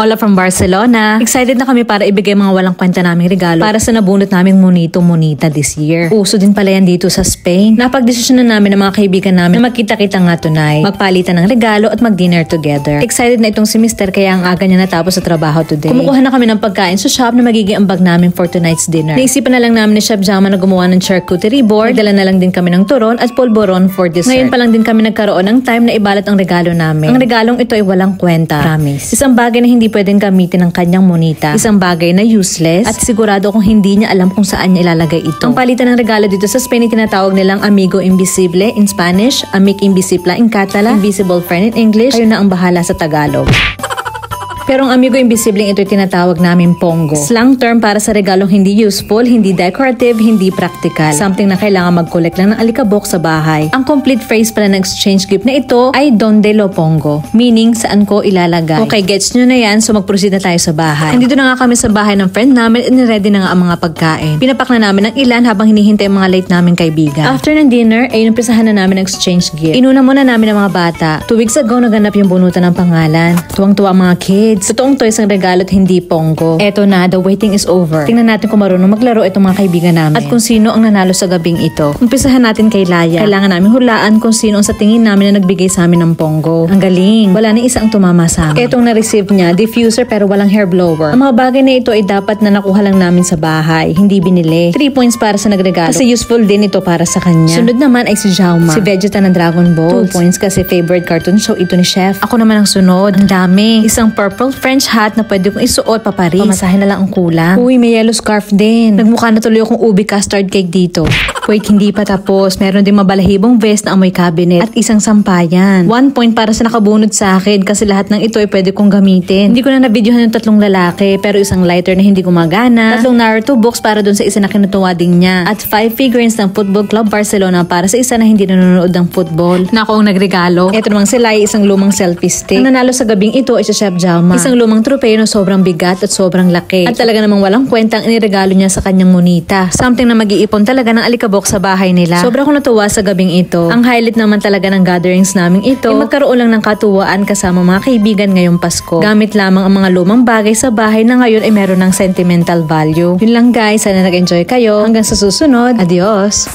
Hola from Barcelona. Excited na kami para ibigay mga walang kwenta naming regalo para sa nabunot naming monito-monita this year. Uso din pala yan dito sa Spain. Napagdesisyon na namin ng mga kaibigan namin na magkita-kita nga tonight, magpalitan ng regalo at mag-dinner together. Excited na itong si Mr. kaya ang aga niya natapos sa trabaho today. Kumukuha na kami ng pagkain sa shop na magiging ambag namin for tonight's dinner. Naisipan na lang namin ni Chef Jama na gumawa ng charcuterie board. Nagdala na lang din kami ng turon at polvoron for dessert. Ngayon pa lang din kami nagkaroon ng time na ibalat ang regalo namin. Ang regalong ito ay walang kwenta. Promise. Isang bagay na hindi pwedeng gamitin ng kanyang monita. Isang bagay na useless at sigurado kung hindi niya alam kung saan niya ilalagay ito. Ang palitan ng regalo dito sa Spain ay tinatawag nilang Amigo Invisible in Spanish, Amic Invisible in Catalan, Invisible Friend in English. Kayo na ang bahala sa Tagalog. Pero ang Amigo Invisible ito ay tinatawag namin Pongo. Slang term para sa regalong hindi useful, hindi decorative, hindi practical. Something na kailangan mag-collect lang ng alikabok sa bahay. Ang complete phrase pala ng exchange gift na ito ay Donde lo pongo? Meaning, saan ko ilalagay? Okay, gets nyo na yan, so mag-proceed na tayo sa bahay. Nandito na nga kami sa bahay ng friend namin at niready na nga ang mga pagkain. Pinapak na namin ng ilan habang hinihintay ang mga late naming kaibigan. After ng dinner, ay umpisahan na namin ang exchange gift. Inuna muna namin ang mga bata. 2 weeks ago, naganap yung bunutan ng pangalan. Tuwang-tuwa ang mga kids. Totoong toys ang regalo at hindi Pongo. Eto na, the waiting is over. Tingnan natin kung marunong maglaro itong mga kaibigan namin. At kung sino ang nanalo sa gabing ito. Umpisahan natin kay Laya. Kailangan namin hulaan kung sino ang sa tingin namin na nagbigay sa amin ng Pongo. Ang galing. Wala na isa ang tumama sa amin. Etong na-receive niya, diffuser pero walang hair blower. Ang mga bagay na ito ay dapat na nakuha lang namin sa bahay. Hindi binili. 3 points para sa nagregalo. Kasi useful din ito para sa kanya. Sunod naman ay si Jauma. Si Vegeta ng Dragon Ball. 2 points kasi favorite cartoon show ito ni Chef. Ako naman ang sunod. Ang dami. Isang purple French hat na pwede kong isuot pa Paris. Pamasahin na lang ang kulang. Uy, may yellow scarf din. Nagmukha na tuloy akong ubi custard cake dito. Wait, hindi pa tapos. Meron din mabalahibong vest na amoy cabinet at isang sampayan. 1 point para sa nakabunod sa akin kasi lahat ng ito ay pwede kong gamitin. Hindi ko na nabidyohan yung 3 lalaki pero isang lighter na hindi gumagana, 3 Naruto books para dun sa isa na kinutuwa din niya at 5 figurines ng Football Club Barcelona para sa isa na hindi nanonood ng football. Nako ang nagregalo. Ito namang sila ay isang lumang selfie stick. Ang nanalo sa gabing ito ay si Chef Jama. Isang lumang tropeyo na sobrang bigat at sobrang laki. At talaga namang walang kwentang iniregalo niya sa kanyang monita. Something na mag-iipon talaga ng alikabok sa bahay nila. Sobra akong natuwa sa gabing ito. Ang highlight naman talaga ng gatherings naming ito ay magkaroon lang ng katuwaan kasama mga kaibigan ngayong Pasko. Gamit lamang ang mga lumang bagay sa bahay na ngayon ay meron ng sentimental value. Yun lang guys, sana nag-enjoy kayo. Hanggang sa susunod. Adios!